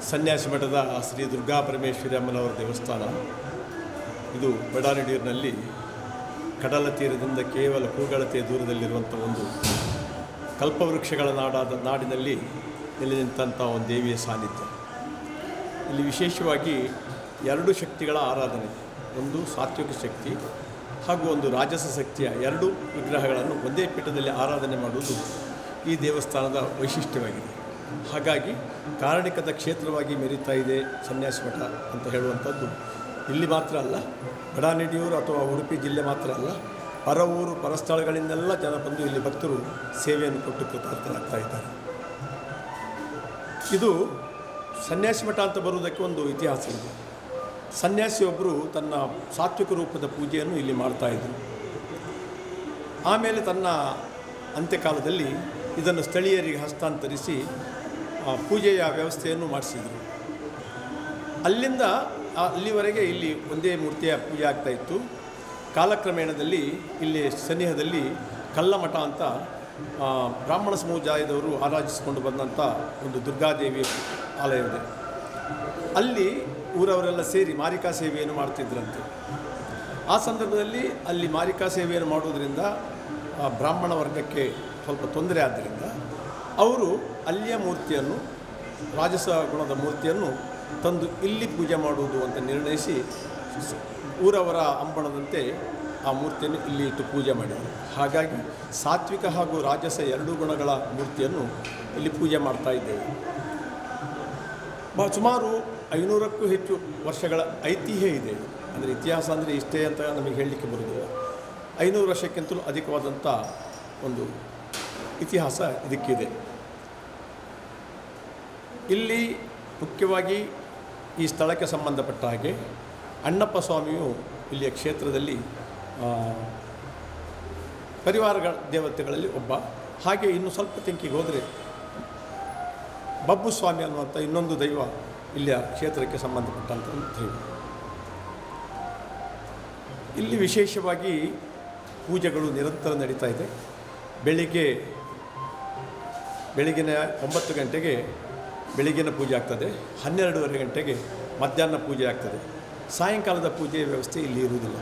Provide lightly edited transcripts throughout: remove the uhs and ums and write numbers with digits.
ಸನ್ಯಾಸಿ ಮಠದ ಶ್ರೀ ದುರ್ಗಾ ಪರಮೇಶ್ವರಿ ಅಮ್ಮನವರ ದೇವಸ್ಥಾನ ಇದು ಬಡಾನಡಿಯೂರಿನಲ್ಲಿ ಕಡಲ ತೀರದಿಂದ ಕೇವಲ ಕೂಗಳತೆ ದೂರದಲ್ಲಿರುವಂಥ ಒಂದು ಕಲ್ಪವೃಕ್ಷಗಳ ನಾಡಿನಲ್ಲಿ ನೆಲೆ ನಿಂತಹ ಒಂದು ದೇವಿಯ ಸಾನ್ನಿಧ್ಯ. ಇಲ್ಲಿ ವಿಶೇಷವಾಗಿ ಎರಡು ಶಕ್ತಿಗಳ ಆರಾಧನೆ, ಒಂದು ಸಾತ್ವಿಕ ಶಕ್ತಿ ಹಾಗೂ ಒಂದು ರಾಜಸ ಶಕ್ತಿಯ ಎರಡು ವಿಗ್ರಹಗಳನ್ನು ಒಂದೇ ಪೀಠದಲ್ಲಿ ಆರಾಧನೆ ಮಾಡುವುದು ಈ ದೇವಸ್ಥಾನದ ವೈಶಿಷ್ಟ್ಯವಾಗಿದೆ. ಹಾಗಾಗಿ ಕಾರಣಿಕದ ಕ್ಷೇತ್ರವಾಗಿ ಮೆರೀತಾ ಇದೆ ಸನ್ಯಾಸಿ ಮಠ ಅಂತ ಹೇಳುವಂಥದ್ದು ಇಲ್ಲಿ ಮಾತ್ರ ಅಲ್ಲ, ಬಡಾನಡಿಯೂರು ಅಥವಾ ಉಡುಪಿ ಜಿಲ್ಲೆ ಮಾತ್ರ ಅಲ್ಲ, ಪರ ಊರು ಪರಸ್ಥಳಗಳಿಂದೆಲ್ಲ ಜನ ಬಂದು ಇಲ್ಲಿ ಭಕ್ತರು ಸೇವೆಯನ್ನು ಕೊಟ್ಟು ಕೃತಾರ್ಥರಾಗ್ತಾ ಇದ್ದಾರೆ. ಇದು ಸನ್ಯಾಸಿ ಮಠ ಅಂತ ಬರುವುದಕ್ಕೆ ಒಂದು ಇತಿಹಾಸ ಇದೆ. ಸನ್ಯಾಸಿಯೊಬ್ಬರು ತನ್ನ ಸಾತ್ವಿಕ ರೂಪದ ಪೂಜೆಯನ್ನು ಇಲ್ಲಿ ಮಾಡ್ತಾಯಿದ್ರು. ಆಮೇಲೆ ತನ್ನ ಅಂತ್ಯಕಾಲದಲ್ಲಿ ಇದನ್ನು ಸ್ಥಳೀಯರಿಗೆ ಹಸ್ತಾಂತರಿಸಿ ಪೂಜೆಯ ವ್ಯವಸ್ಥೆಯನ್ನು ಮಾಡಿಸಿದರು. ಅಲ್ಲಿಂದ ಅಲ್ಲಿವರೆಗೆ ಇಲ್ಲಿ ಒಂದೇ ಮೂರ್ತಿಯ ಪೂಜೆ ಆಗ್ತಾಯಿತ್ತು. ಕಾಲಕ್ರಮೇಣದಲ್ಲಿ ಇಲ್ಲಿ ಸನಿಹದಲ್ಲಿ ಕಲ್ಲಮಠ ಅಂತ ಬ್ರಾಹ್ಮಣ ಸಮುದಾಯದವರು ಆರಾಧಿಸಿಕೊಂಡು ಬಂದಂಥ ಒಂದು ದುರ್ಗಾದೇವಿಯ ಆಲಯವಿದೆ. ಅಲ್ಲಿ ಊರವರೆಲ್ಲ ಸೇರಿ ಮಾರಿಕಾ ಸೇವೆಯನ್ನು ಮಾಡ್ತಿದ್ರಂತೆ. ಆ ಸಂದರ್ಭದಲ್ಲಿ ಅಲ್ಲಿ ಮಾರಿಕಾ ಸೇವೆಯನ್ನು ಮಾಡುವುದರಿಂದ ಬ್ರಾಹ್ಮಣ ವರ್ಗಕ್ಕೆ ಸ್ವಲ್ಪ ತೊಂದರೆ ಆದ್ದರಿಂದ ಅವರು ಅಲ್ಲಿಯ ಮೂರ್ತಿಯನ್ನು, ರಾಜಸ ಗುಣದ ಮೂರ್ತಿಯನ್ನು ತಂದು ಇಲ್ಲಿ ಪೂಜೆ ಮಾಡುವುದು ಅಂತ ನಿರ್ಣಯಿಸಿ ಊರವರ ಅಂಬಣದಂತೆ ಆ ಮೂರ್ತಿಯನ್ನು ಇಲ್ಲಿ ಇಟ್ಟು ಪೂಜೆ ಮಾಡಿದರು. ಹಾಗಾಗಿ ಸಾತ್ವಿಕ ಹಾಗೂ ರಾಜಸ ಎರಡೂ ಗುಣಗಳ ಮೂರ್ತಿಯನ್ನು ಇಲ್ಲಿ ಪೂಜೆ ಮಾಡ್ತಾ ಇದ್ದೇವೆ. ಸುಮಾರು 500ಕ್ಕೂ ಹೆಚ್ಚು ವರ್ಷಗಳ ಐತಿಹ್ಯ ಇದೆ. ಅಂದರೆ ಇತಿಹಾಸ ಅಂದರೆ ಇಷ್ಟೇ ಅಂತ ನಮಗೆ ಹೇಳಲಿಕ್ಕೆ ಬರುವುದಿಲ್ಲ. 500 ವರ್ಷಕ್ಕಿಂತಲೂ ಅಧಿಕವಾದಂಥ ಒಂದು ಇತಿಹಾಸ ಇದಕ್ಕಿದೆ. ಇಲ್ಲಿ ಮುಖ್ಯವಾಗಿ ಈ ಸ್ಥಳಕ್ಕೆ ಸಂಬಂಧಪಟ್ಟ ಹಾಗೆ ಅಣ್ಣಪ್ಪ ಸ್ವಾಮಿಯು ಇಲ್ಲಿಯ ಕ್ಷೇತ್ರದಲ್ಲಿ ಪರಿವಾರಗಳ ದೇವತೆಗಳಲ್ಲಿ ಒಬ್ಬ. ಹಾಗೆ ಇನ್ನು ಸ್ವಲ್ಪ ತೆಂಕಿಗೆ ಹೋದರೆ ಬಬ್ಬು ಸ್ವಾಮಿ ಅನ್ನುವಂಥ ಇನ್ನೊಂದು ದೈವ ಇಲ್ಲಿಯ ಕ್ಷೇತ್ರಕ್ಕೆ ಸಂಬಂಧಪಟ್ಟಂಥ ದೈವ. ಇಲ್ಲಿ ವಿಶೇಷವಾಗಿ ಪೂಜೆಗಳು ನಿರಂತರ ನಡೀತಾ ಇದೆ. ಬೆಳಿಗ್ಗಿನ 9 ಗಂಟೆಗೆ ಬೆಳಗ್ಗಿನ ಪೂಜೆ ಆಗ್ತದೆ, 12:30 ಗಂಟೆಗೆ ಮಧ್ಯಾಹ್ನ ಪೂಜೆ ಆಗ್ತದೆ. ಸಾಯಂಕಾಲದ ಪೂಜೆಯ ವ್ಯವಸ್ಥೆ ಇಲ್ಲಿ ಇರುವುದಿಲ್ಲ.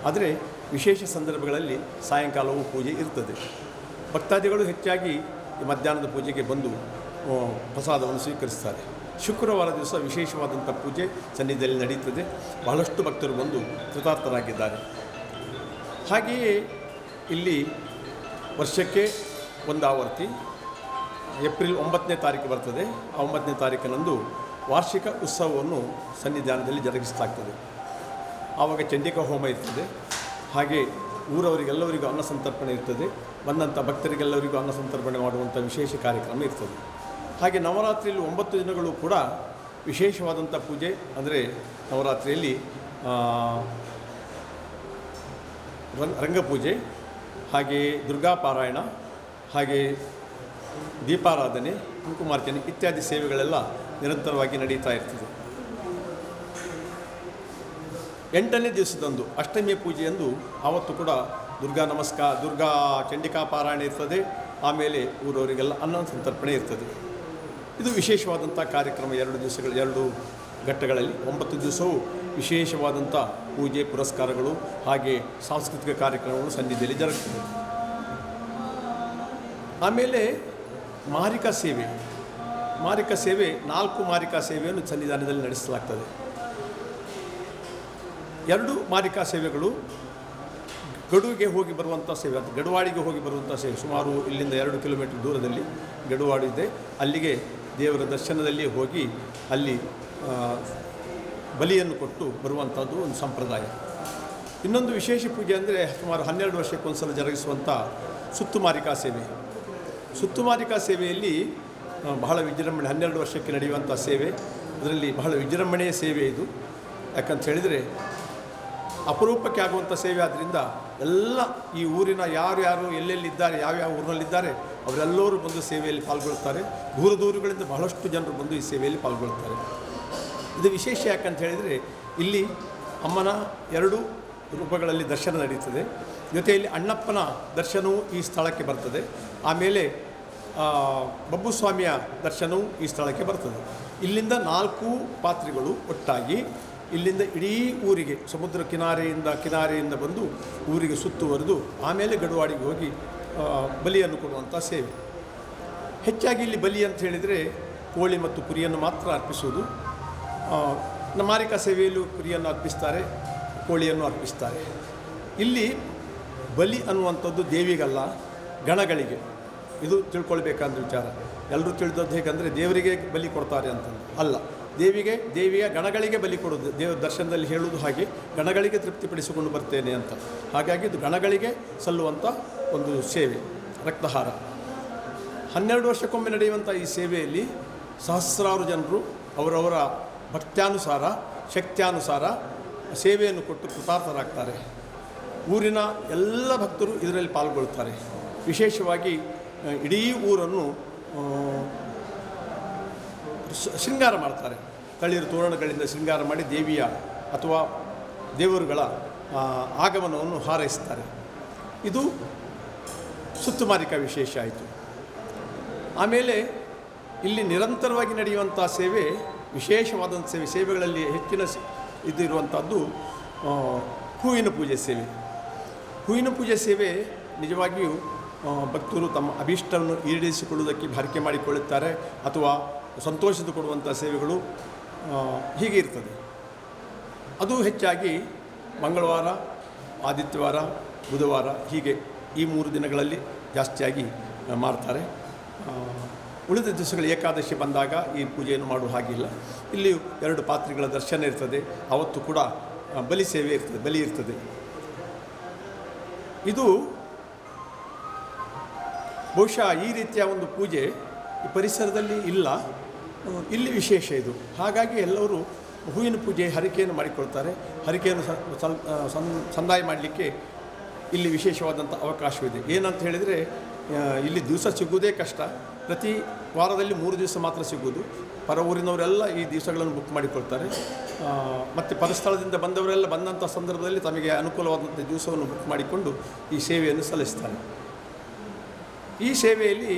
ಆದರೆ ವಿಶೇಷ ಸಂದರ್ಭಗಳಲ್ಲಿ ಸಾಯಂಕಾಲವೂ ಪೂಜೆ ಇರ್ತದೆ. ಭಕ್ತಾದಿಗಳು ಹೆಚ್ಚಾಗಿ ಈ ಮಧ್ಯಾಹ್ನದ ಪೂಜೆಗೆ ಬಂದು ಪ್ರಸಾದವನ್ನು ಸ್ವೀಕರಿಸ್ತಾರೆ. ಶುಕ್ರವಾರ ದಿವಸ ವಿಶೇಷವಾದಂಥ ಪೂಜೆ ಸನ್ನಿಧಿಯಲ್ಲಿ ನಡೀತದೆ. ಬಹಳಷ್ಟು ಭಕ್ತರು ಬಂದು ಕೃತಾರ್ಥರಾಗಿದ್ದಾರೆ. ಹಾಗೆಯೇ ಇಲ್ಲಿ ವರ್ಷಕ್ಕೆ ಒಂದು ಆವರ್ತಿ ಏಪ್ರಿಲ್ 9ನೇ ತಾರೀಕು ಬರ್ತದೆ. ಆ 9ನೇ ತಾರೀಕಿನಂದು ವಾರ್ಷಿಕ ಉತ್ಸವವನ್ನು ಸನ್ನಿಧಾನದಲ್ಲಿ ಜರುಗಿಸಲಾಗ್ತದೆ. ಆವಾಗ ಚಂಡಿಕಾ ಹೋಮ ಇರ್ತದೆ. ಹಾಗೆ ಊರವರಿಗೆಲ್ಲರಿಗೂ ಅನ್ನ ಸಂತರ್ಪಣೆ ಇರ್ತದೆ. ಬಂದಂಥ ಭಕ್ತರಿಗೆಲ್ಲರಿಗೂ ಅನ್ನ ಸಂತರ್ಪಣೆ ಮಾಡುವಂಥ ವಿಶೇಷ ಕಾರ್ಯಕ್ರಮ ಇರ್ತದೆ. ಹಾಗೆ ನವರಾತ್ರಿಯಲ್ಲಿ 9 ದಿನಗಳು ಕೂಡ ವಿಶೇಷವಾದಂಥ ಪೂಜೆ. ಅಂದರೆ ನವರಾತ್ರಿಯಲ್ಲಿ ರಂಗಪೂಜೆ, ಹಾಗೆ ದುರ್ಗಾ ಪಾರಾಯಣ, ಹಾಗೆ ದೀಪಾರಾಧನೆ, ಕುಂಕುಮಾರ್ಚನೆ ಇತ್ಯಾದಿ ಸೇವೆಗಳೆಲ್ಲ ನಿರಂತರವಾಗಿ ನಡೀತಾ ಇರ್ತದೆ. 8ನೇ ದಿವಸದಂದು ಅಷ್ಟಮಿಯ ಪೂಜೆಯಂದು ಆವತ್ತು ಕೂಡ ದುರ್ಗಾ ಚಂಡಿಕಾ ಪಾರಾಯಣ ಇರ್ತದೆ. ಆಮೇಲೆ ಊರವರಿಗೆಲ್ಲ ಅನ್ನ ಸಂತರ್ಪಣೆ ಇರ್ತದೆ. ಇದು ವಿಶೇಷವಾದಂಥ ಕಾರ್ಯಕ್ರಮ. 2 ಘಟ್ಟಗಳಲ್ಲಿ 9 ದಿವಸವೂ ವಿಶೇಷವಾದಂಥ ಪೂಜೆ ಪುರಸ್ಕಾರಗಳು ಹಾಗೆ ಸಾಂಸ್ಕೃತಿಕ ಕಾರ್ಯಕ್ರಮಗಳು ಸನ್ನಿಧಿಯಲ್ಲಿ ಜರುಗುತ್ತದೆ. ಆಮೇಲೆ ಮಾರಿಕಾ ಸೇವೆ 4 ಮಾರಿಕಾ ಸೇವೆಯನ್ನು ಸನ್ನಿಧಾನದಲ್ಲಿ ನಡೆಸಲಾಗ್ತದೆ. 2 ಮಾರಿಕಾ ಸೇವೆಗಳು ಗಡುವಿಗೆ ಹೋಗಿ ಬರುವಂಥ ಸೇವೆ, ಅದು ಗಡುವಾಡಿಗೆ ಹೋಗಿ ಬರುವಂಥ ಸೇವೆ. ಸುಮಾರು ಇಲ್ಲಿಂದ 2 ಕಿಲೋಮೀಟರ್ ದೂರದಲ್ಲಿ ಗಡುವಾಡು ಇದೆ. ಅಲ್ಲಿಗೆ ದೇವರ ದರ್ಶನದಲ್ಲಿ ಹೋಗಿ ಅಲ್ಲಿ ಬಲಿಯನ್ನು ಕೊಟ್ಟು ಬರುವಂಥದ್ದು ಒಂದು ಸಂಪ್ರದಾಯ. ಇನ್ನೊಂದು ವಿಶೇಷ ಪೂಜೆ ಅಂದರೆ ಸುಮಾರು 12 ವರ್ಷಕ್ಕೊಂದ್ಸಲ ಜರುಗಿಸುವಂಥ ಸುತ್ತುಮಾರಿಕಾ ಸೇವೆ. ಸುತ್ತುಮಾರಿಕಾ ಸೇವೆಯಲ್ಲಿ ಬಹಳ ವಿಜೃಂಭಣೆ, 12 ವರ್ಷಕ್ಕೆ ನಡೆಯುವಂಥ ಸೇವೆ. ಅದರಲ್ಲಿ ಬಹಳ ವಿಜೃಂಭಣೆಯ ಸೇವೆ ಇದು. ಯಾಕಂತ ಹೇಳಿದರೆ ಅಪರೂಪಕ್ಕೆ ಆಗುವಂಥ ಸೇವೆ. ಆದ್ದರಿಂದ ಎಲ್ಲ ಈ ಊರಿನ ಯಾರು ಎಲ್ಲೆಲ್ಲಿದ್ದಾರೆ, ಯಾವ್ಯಾವ ಊರಿನಲ್ಲಿದ್ದಾರೆ ಅವರೆಲ್ಲರೂ ಬಂದು ಸೇವೆಯಲ್ಲಿ ಪಾಲ್ಗೊಳ್ಳುತ್ತಾರೆ. ದೂರಗಳಿಂದ ಬಹಳಷ್ಟು ಜನರು ಬಂದು ಈ ಸೇವೆಯಲ್ಲಿ ಪಾಲ್ಗೊಳ್ಳುತ್ತಾರೆ. ಇದು ವಿಶೇಷ ಯಾಕಂತ ಹೇಳಿದರೆ ಇಲ್ಲಿ ಅಮ್ಮನ 2 ರೂಪಗಳಲ್ಲಿ ದರ್ಶನ ನಡೆಯುತ್ತದೆ. ಜೊತೆಯಲ್ಲಿ ಅಣ್ಣಪ್ಪನ ದರ್ಶನವೂ ಈ ಸ್ಥಳಕ್ಕೆ ಬರ್ತದೆ. ಆಮೇಲೆ ಬಬ್ಬುಸ್ವಾಮಿಯ ದರ್ಶನವೂ ಈ ಸ್ಥಳಕ್ಕೆ ಬರ್ತದೆ. ಇಲ್ಲಿಂದ 4 ಪಾತ್ರಿಗಳು ಒಟ್ಟಾಗಿ ಇಲ್ಲಿಂದ ಇಡೀ ಊರಿಗೆ ಸಮುದ್ರ ಕಿನಾರೆಯಿಂದ ಬಂದು ಊರಿಗೆ ಸುತ್ತುವರೆದು ಆಮೇಲೆ ಗಡುವಾಡಿಗೆ ಹೋಗಿ ಬಲಿಯನ್ನು ಕೊಡುವಂಥ ಸೇವೆ. ಹೆಚ್ಚಾಗಿ ಇಲ್ಲಿ ಬಲಿ ಅಂತ ಹೇಳಿದರೆ ಕೋಳಿ ಮತ್ತು ಕುರಿಯನ್ನು ಮಾತ್ರ ಅರ್ಪಿಸುವುದು. ಮಾರಿಕಾ ಸೇವೆಯಲ್ಲೂ ಕುರಿಯನ್ನು ಅರ್ಪಿಸ್ತಾರೆ, ಕೋಳಿಯನ್ನು ಅರ್ಪಿಸ್ತಾರೆ. ಇಲ್ಲಿ ಬಲಿ ಅನ್ನುವಂಥದ್ದು ದೇವಿಗಲ್ಲ, ಗಣಗಳಿಗೆ. ಇದು ತಿಳ್ಕೊಳ್ಬೇಕಾದ ವಿಚಾರ. ಎಲ್ಲರೂ ತಿಳಿದದ್ದು ಹೇಗೆಂದರೆ ದೇವರಿಗೆ ಬಲಿ ಕೊಡ್ತಾರೆ ಅಂತಂದು ಅಲ್ಲ, ದೇವಿಯ ಗಣಗಳಿಗೆ ಬಲಿ ಕೊಡೋದು. ದೇವರ ದರ್ಶನದಲ್ಲಿ ಹೇಳುವುದು ಹಾಗೆ, ಗಣಗಳಿಗೆ ತೃಪ್ತಿಪಡಿಸಿಕೊಂಡು ಬರ್ತೇನೆ ಅಂತ. ಹಾಗಾಗಿ ಇದು ಗಣಗಳಿಗೆ ಸಲ್ಲುವಂಥ ಒಂದು ಸೇವೆ, ರಕ್ತಹಾರ. 12 ವರ್ಷಕ್ಕೊಮ್ಮೆ ನಡೆಯುವಂಥ ಈ ಸೇವೆಯಲ್ಲಿ ಸಹಸ್ರಾರು ಜನರು ಅವರವರ ಭಕ್ತ್ಯಾನುಸಾರ ಶಕ್ತ್ಯಾನುಸಾರ ಸೇವೆಯನ್ನು ಕೊಟ್ಟು ಕೃತಾರ್ಥರಾಗ್ತಾರೆ. ಊರಿನ ಎಲ್ಲ ಭಕ್ತರು ಇದರಲ್ಲಿ ಪಾಲ್ಗೊಳ್ಳುತ್ತಾರೆ. ವಿಶೇಷವಾಗಿ ಇಡೀ ಊರನ್ನು ಶೃಂಗಾರ ಮಾಡ್ತಾರೆ. ತಳಿರು ತೋರಣಗಳಿಂದ ಶೃಂಗಾರ ಮಾಡಿ ದೇವಿಯ ಅಥವಾ ದೇವರುಗಳ ಆಗಮನವನ್ನು ಹಾರೈಸ್ತಾರೆ. ಇದು ಸುತ್ತುಮಾರಿಕಾ ವಿಶೇಷ ಆಯಿತು. ಆಮೇಲೆ ಇಲ್ಲಿ ನಿರಂತರವಾಗಿ ನಡೆಯುವಂಥ ಸೇವೆ, ವಿಶೇಷವಾದಂಥ ಸೇವೆಗಳಲ್ಲಿ ಹೆಚ್ಚಿನ ಇರುವಂಥದ್ದು ಹೂವಿನ ಪೂಜೆ ಸೇವೆ. ಹೂವಿನ ಪೂಜೆ ಸೇವೆ ನಿಜವಾಗಿಯೂ ಭಕ್ತರು ತಮ್ಮ ಅಭೀಷ್ಟವನ್ನು ಈಡೇರಿಸಿಕೊಳ್ಳುವುದಕ್ಕೆ ಭಾರಿಕೆ ಮಾಡಿಕೊಳ್ಳುತ್ತಾರೆ ಅಥವಾ ಸಂತೋಷದ ಕೊಡುವಂಥ ಸೇವೆಗಳು ಹೀಗೆ ಇರ್ತದೆ. ಅದು ಹೆಚ್ಚಾಗಿ ಮಂಗಳವಾರ, ಆದಿತ್ಯವಾರ, ಬುಧವಾರ ಹೀಗೆ ಈ 3 ದಿನಗಳಲ್ಲಿ ಜಾಸ್ತಿಯಾಗಿ ಮಾಡ್ತಾರೆ. ಉಳಿದ ದಿವಸಗಳು ಏಕಾದಶಿ ಬಂದಾಗ ಈ ಪೂಜೆಯನ್ನು ಮಾಡುವ ಹಾಗಿಲ್ಲ. ಇಲ್ಲಿಯೂ 2 ಪಾತ್ರೆಗಳ ದರ್ಶನ ಇರ್ತದೆ. ಅವತ್ತು ಕೂಡ ಬಲಿ ಸೇವೆ ಇರ್ತದೆ, ಬಲಿ ಇರ್ತದೆ. ಇದು ಬಹುಶಃ ಈ ರೀತಿಯ ಒಂದು ಪೂಜೆ ಈ ಪರಿಸರದಲ್ಲಿ ಇಲ್ಲ, ಇಲ್ಲಿ ವಿಶೇಷ ಇದು. ಹಾಗಾಗಿ ಎಲ್ಲರೂ ಹೂವಿನ ಪೂಜೆ ಹರಿಕೆಯನ್ನು ಮಾಡಿಕೊಳ್ತಾರೆ. ಹರಿಕೆಯನ್ನು ಸಂದಾಯ ಮಾಡಲಿಕ್ಕೆ ಇಲ್ಲಿ ವಿಶೇಷವಾದಂಥ ಅವಕಾಶವಿದೆ. ಏನಂತ ಹೇಳಿದರೆ ಇಲ್ಲಿ ದಿವಸ ಸಿಗುವುದೇ ಕಷ್ಟ. ಪ್ರತಿ ವಾರದಲ್ಲಿ 3 ದಿವಸ ಮಾತ್ರ ಸಿಗುವುದು. ಪರ ಊರಿನವರೆಲ್ಲ ಈ ದಿವಸಗಳನ್ನು ಬುಕ್ ಮಾಡಿಕೊಳ್ತಾರೆ. ಮತ್ತು ಪರಸ್ಥಳದಿಂದ ಬಂದವರೆಲ್ಲ ಬಂದಂಥ ಸಂದರ್ಭದಲ್ಲಿ ತಮಗೆ ಅನುಕೂಲವಾದಂಥ ದಿವಸವನ್ನು ಬುಕ್ ಮಾಡಿಕೊಂಡು ಈ ಸೇವೆಯನ್ನು ಸಲ್ಲಿಸ್ತಾರೆ. ಈ ಸೇವೆಯಲ್ಲಿ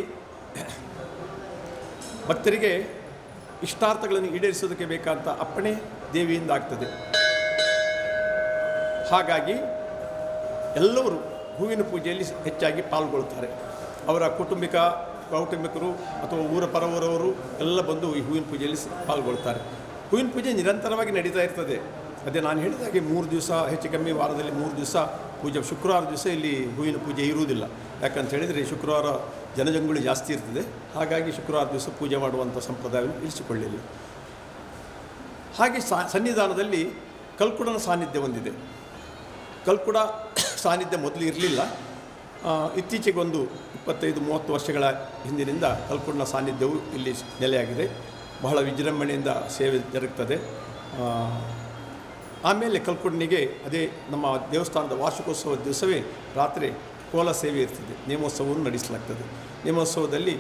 ಭಕ್ತರಿಗೆ ಇಷ್ಟಾರ್ಥಗಳನ್ನು ಈಡೇರಿಸೋದಕ್ಕೆ ಬೇಕಾದಂಥ ಅಪ್ಪಣೆ ದೇವಿಯಿಂದ ಆಗ್ತದೆ. ಹಾಗಾಗಿ ಎಲ್ಲರೂ ಹೂವಿನ ಪೂಜೆಯಲ್ಲಿ ಹೆಚ್ಚಾಗಿ ಪಾಲ್ಗೊಳ್ತಾರೆ. ಅವರ ಕೌಟುಂಬಿಕರು ಅಥವಾ ಪರವೂರವರು ಎಲ್ಲ ಬಂದು ಈ ಹೂವಿನ ಪೂಜೆಯಲ್ಲಿ ಪಾಲ್ಗೊಳ್ತಾರೆ. ಹೂವಿನ ಪೂಜೆ ನಿರಂತರವಾಗಿ ನಡೀತಾ ಇರ್ತದೆ. ಅದೇ ನಾನು ಹೇಳಿದಾಗೆ 3 ದಿವಸ ಹೆಚ್ಚು ಕಮ್ಮಿ, ವಾರದಲ್ಲಿ 3 ದಿವಸ ಪೂಜೆ. ಶುಕ್ರವಾರ ದಿವಸ ಇಲ್ಲಿ ಹೂವಿನ ಪೂಜೆ ಇರುವುದಿಲ್ಲ. ಯಾಕಂತ ಹೇಳಿದರೆ ಶುಕ್ರವಾರ ಜನಜಂಗುಳಿ ಜಾಸ್ತಿ ಇರ್ತದೆ. ಹಾಗಾಗಿ ಶುಕ್ರವಾರ ದಿವಸ ಪೂಜೆ ಮಾಡುವಂಥ ಸಂಪ್ರದಾಯವನ್ನು ಇರಿಸಿಕೊಳ್ಳಿಲ್ಲ. ಹಾಗೆ ಸನ್ನಿಧಾನದಲ್ಲಿ ಕಲ್ಕುಡನ ಸಾನ್ನಿಧ್ಯ ಹೊಂದಿದೆ. ಕಲ್ಕುಡ ಸಾನ್ನಿಧ್ಯ ಮೊದಲು ಇರಲಿಲ್ಲ. ಇತ್ತೀಚೆಗೊಂದು 25-30 ವರ್ಷಗಳ ಹಿಂದಿನಿಂದ ಕಲ್ಕುಡನ ಸಾನ್ನಿಧ್ಯವು ಇಲ್ಲಿ ನೆಲೆಯಾಗಿದೆ. ಬಹಳ ವಿಜೃಂಭಣೆಯಿಂದ ಸೇವೆ ಜರುಗುತ್ತದೆ. ಆಮೇಲೆ ಕಲ್ಕುಡನಿಗೆ ಅದೇ ನಮ್ಮ ದೇವಸ್ಥಾನದ ವಾರ್ಷಿಕೋತ್ಸವದ ದಿವಸವೇ ರಾತ್ರಿ ಕೋಲ ಸೇವೆ ಇರ್ತದೆ. ನೇಮೋತ್ಸವವನ್ನು ನಡೆಸಲಾಗ್ತದೆ. ನೇಮೋತ್ಸವದಲ್ಲಿ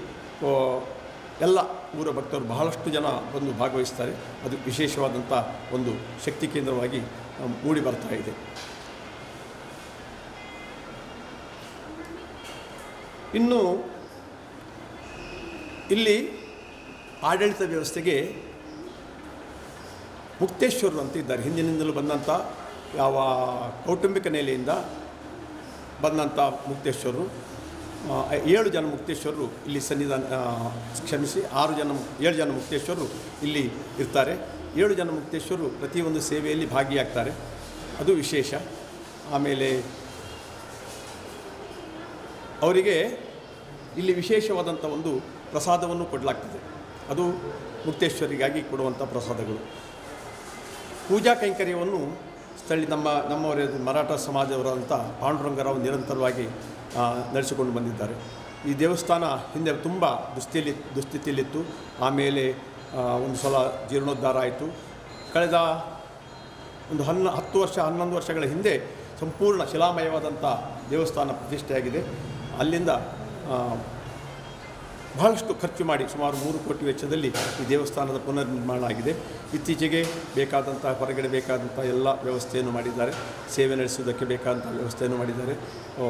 ಎಲ್ಲ ಊರ ಭಕ್ತರು ಬಹಳಷ್ಟು ಜನ ಬಂದು ಭಾಗವಹಿಸ್ತಾರೆ. ಅದು ವಿಶೇಷವಾದಂಥ ಒಂದು ಶಕ್ತಿ ಕೇಂದ್ರವಾಗಿ ಮೂಡಿ ಬರ್ತಾ ಇದೆ. ಇನ್ನು ಇಲ್ಲಿ ಆಡಳಿತ ವ್ಯವಸ್ಥೆಗೆ ಮುಕ್ತೇಶ್ವರರು ಅಂತ ಇದ್ದಾರೆ. ಹಿಂದಿನಿಂದಲೂ ಬಂದಂಥ ಯಾವ ಕೌಟುಂಬಿಕ ನೆಲೆಯಿಂದ ಬಂದಂಥ ಮುಕ್ತೇಶ್ವರರು, 7 ಜನ ಮುಕ್ತೇಶ್ವರರು ಇಲ್ಲಿ ಸನ್ನಿಧಾನ, ಕ್ಷಮಿಸಿ 7 ಜನ ಮುಕ್ತೇಶ್ವರರು ಇಲ್ಲಿ ಇರ್ತಾರೆ. 7 ಜನ ಮುಕ್ತೇಶ್ವರರು ಪ್ರತಿಯೊಂದು ಸೇವೆಯಲ್ಲಿ ಭಾಗಿಯಾಗ್ತಾರೆ, ಅದು ವಿಶೇಷ. ಆಮೇಲೆ ಅವರಿಗೆ ಇಲ್ಲಿ ವಿಶೇಷವಾದಂಥ ಒಂದು ಪ್ರಸಾದವನ್ನು ಕೊಡಲಾಗ್ತದೆ, ಅದು ಮುಕ್ತೇಶ್ವರಿಗಾಗಿ ಕೊಡುವಂಥ ಪ್ರಸಾದಗಳು. ಪೂಜಾ ಕೈಂಕರ್ಯವನ್ನು ನಮ್ಮವರೇ ಮರಾಠ ಸಮಾಜದವರಾದಂಥ ಪಾಂಡುರಂಗರಾವ್ ನಿರಂತರವಾಗಿ ನಡೆಸಿಕೊಂಡು ಬಂದಿದ್ದಾರೆ. ಈ ದೇವಸ್ಥಾನ ಹಿಂದೆ ತುಂಬ ದುಸ್ಥಿತಿಯಲ್ಲಿತ್ತು. ಆಮೇಲೆ ಒಂದು ಸಲ ಜೀರ್ಣೋದ್ಧಾರ ಆಯಿತು. ಕಳೆದ ಒಂದು 11 ವರ್ಷಗಳ ಹಿಂದೆ ಸಂಪೂರ್ಣ ಶಿಲಾಮಯವಾದಂಥ ದೇವಸ್ಥಾನ ಪ್ರತಿಷ್ಠೆಯಾಗಿದೆ. ಅಲ್ಲಿಂದ ಬಹಳಷ್ಟು ಖರ್ಚು ಮಾಡಿ ಸುಮಾರು 3 ಕೋಟಿ ವೆಚ್ಚದಲ್ಲಿ ಈ ದೇವಸ್ಥಾನದ ಪುನರ್ನಿರ್ಮಾಣ ಆಗಿದೆ. ಇತ್ತೀಚೆಗೆ ಬೇಕಾದಂಥ ಹೊರಗಡೆ ಬೇಕಾದಂಥ ಎಲ್ಲ ವ್ಯವಸ್ಥೆಯನ್ನು ಮಾಡಿದ್ದಾರೆ. ಸೇವೆ ನಡೆಸುವುದಕ್ಕೆ ಬೇಕಾದಂಥ ವ್ಯವಸ್ಥೆಯನ್ನು ಮಾಡಿದ್ದಾರೆ.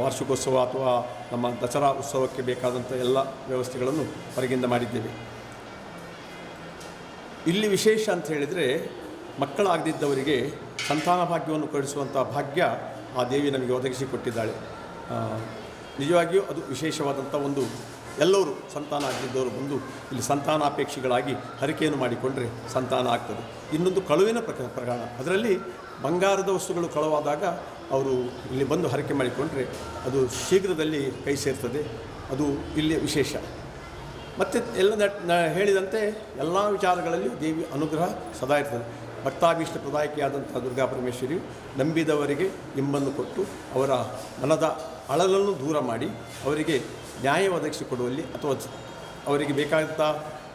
ವಾರ್ಷಿಕೋತ್ಸವ ಅಥವಾ ನಮ್ಮ ದಸರಾ ಉತ್ಸವಕ್ಕೆ ಬೇಕಾದಂಥ ಎಲ್ಲ ವ್ಯವಸ್ಥೆಗಳನ್ನು ಹೊರಗಿಂದ ಮಾಡಿದ್ದೇವೆ. ಇಲ್ಲಿ ವಿಶೇಷ ಅಂತ ಹೇಳಿದರೆ, ಮಕ್ಕಳಾಗದಿದ್ದವರಿಗೆ ಸಂತಾನ ಭಾಗ್ಯವನ್ನು ಕೊಡಿಸುವಂಥ ಭಾಗ್ಯ ಆ ದೇವಿ ನಮಗೆ ಒದಗಿಸಿಕೊಟ್ಟಿದ್ದಾಳೆ. ನಿಜವಾಗಿಯೂ ಅದು ವಿಶೇಷವಾದಂಥ ಒಂದು, ಎಲ್ಲರೂ ಸಂತಾನ ಆಗದಿದ್ದವರು ಬಂದು ಇಲ್ಲಿ ಸಂತಾನಾಪೇಕ್ಷಿಗಳಾಗಿ ಹರಕೆಯನ್ನು ಮಾಡಿಕೊಂಡ್ರೆ ಸಂತಾನ ಆಗ್ತದೆ. ಇನ್ನೊಂದು ಕಳುವಿನ ಪ್ರಕರಣ, ಅದರಲ್ಲಿ ಬಂಗಾರದ ವಸ್ತುಗಳು ಕಳುವಾದಾಗ ಅವರು ಇಲ್ಲಿ ಬಂದು ಹರಕೆ ಮಾಡಿಕೊಂಡ್ರೆ ಅದು ಶೀಘ್ರದಲ್ಲಿ ಕೈ ಸೇರ್ತದೆ, ಅದು ಇಲ್ಲಿ ವಿಶೇಷ. ಮತ್ತು ಹೇಳಿದಂತೆ ಎಲ್ಲ ವಿಚಾರಗಳಲ್ಲಿಯೂ ದೇವಿ ಅನುಗ್ರಹ ಸದಾ ಇರ್ತದೆ. ಭಕ್ತಾಭೀಷ್ಟ ಪ್ರದಾಯಕಿಯಾದಂಥ ದುರ್ಗಾ ಪರಮೇಶ್ವರಿಯು ನಂಬಿದವರಿಗೆ ಇಂಬನ್ನು ಕೊಟ್ಟು ಅವರ ಮನದ ಅಳಲನ್ನು ದೂರ ಮಾಡಿ ಅವರಿಗೆ ನ್ಯಾಯ ಒದಗಿಸಿಕೊಡುವಲ್ಲಿ ಅಥವಾ ಅವರಿಗೆ ಬೇಕಾದಂಥ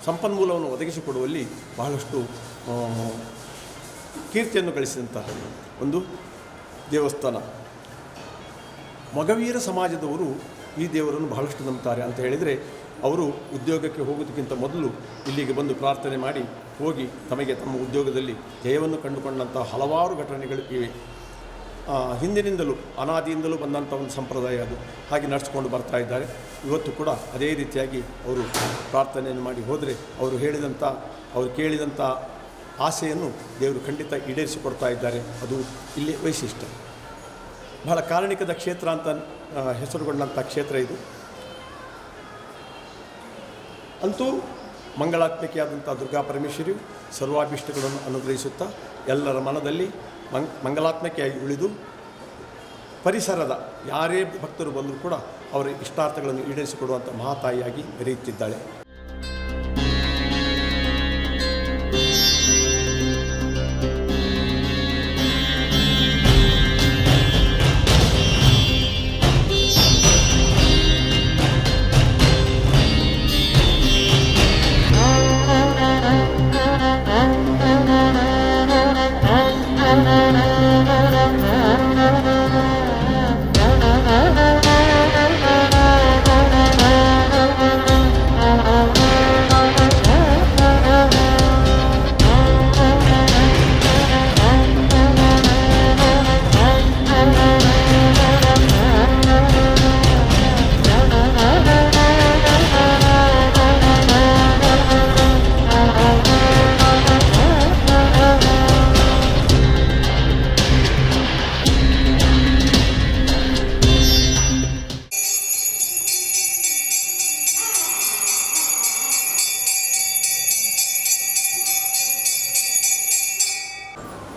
ಸಂಪನ್ಮೂಲವನ್ನು ಒದಗಿಸಿಕೊಡುವಲ್ಲಿ ಬಹಳಷ್ಟು ಕೀರ್ತಿಯನ್ನು ಗಳಿಸಿದಂಥ ಒಂದು ದೇವಸ್ಥಾನ. ಮೊಗವೀರ ಸಮಾಜದವರು ಈ ದೇವರನ್ನು ಬಹಳಷ್ಟು ನಂಬುತ್ತಾರೆ ಅಂತ ಹೇಳಿದರೆ, ಅವರು ಉದ್ಯೋಗಕ್ಕೆ ಹೋಗೋದಕ್ಕಿಂತ ಮೊದಲು ಇಲ್ಲಿಗೆ ಬಂದು ಪ್ರಾರ್ಥನೆ ಮಾಡಿ ಹೋಗಿ ತಮ್ಮ ಉದ್ಯೋಗದಲ್ಲಿ ಜಯವನ್ನು ಕಂಡುಕೊಂಡಂಥ ಹಲವಾರು ಘಟನೆಗಳು ಇವೆ. ಹಿಂದಿನಿಂದಲೂ ಅನಾದಿಯಿಂದಲೂ ಬಂದಂಥ ಒಂದು ಸಂಪ್ರದಾಯ ಅದು, ಹಾಗೆ ನಡೆಸ್ಕೊಂಡು ಬರ್ತಾ ಇದ್ದಾರೆ. ಇವತ್ತು ಕೂಡ ಅದೇ ರೀತಿಯಾಗಿ ಅವರು ಪ್ರಾರ್ಥನೆಯನ್ನು ಮಾಡಿ ಹೋದರೆ ಅವರು ಕೇಳಿದಂಥ ಆಸೆಯನ್ನು ದೇವರು ಖಂಡಿತ ಈಡೇರಿಸಿಕೊಡ್ತಾ ಇದ್ದಾರೆ. ಅದು ಇಲ್ಲಿ ವೈಶಿಷ್ಟ್ಯ. ಬಹಳ ಕಾರಣಿಕದ ಕ್ಷೇತ್ರ ಅಂತ ಹೆಸರುಗೊಂಡಂಥ ಕ್ಷೇತ್ರ ಇದು. ಅಂತೂ ಮಂಗಳಾತ್ಮಕಿಯಾದಂಥ ದುರ್ಗಾ ಪರಮೇಶ್ವರಿಯು ಸರ್ವಾಭೀಷ್ಟಗಳನ್ನು ಅನುಗ್ರಹಿಸುತ್ತಾ ಎಲ್ಲರ ಮನದಲ್ಲಿ ಮಂಗಲಾತ್ಮಕೆಯಾಗಿ ಉಳಿದು ಪರಿಸರದ ಯಾರೇ ಭಕ್ತರು ಬಂದರೂ ಕೂಡ ಅವರ ಇಷ್ಟಾರ್ಥಗಳನ್ನು ಈಡೇರಿಸಿಕೊಡುವಂಥ ಮಹಾತಾಯಿಯಾಗಿ ಮೆರೆಯುತ್ತಿದ್ದಾಳೆ.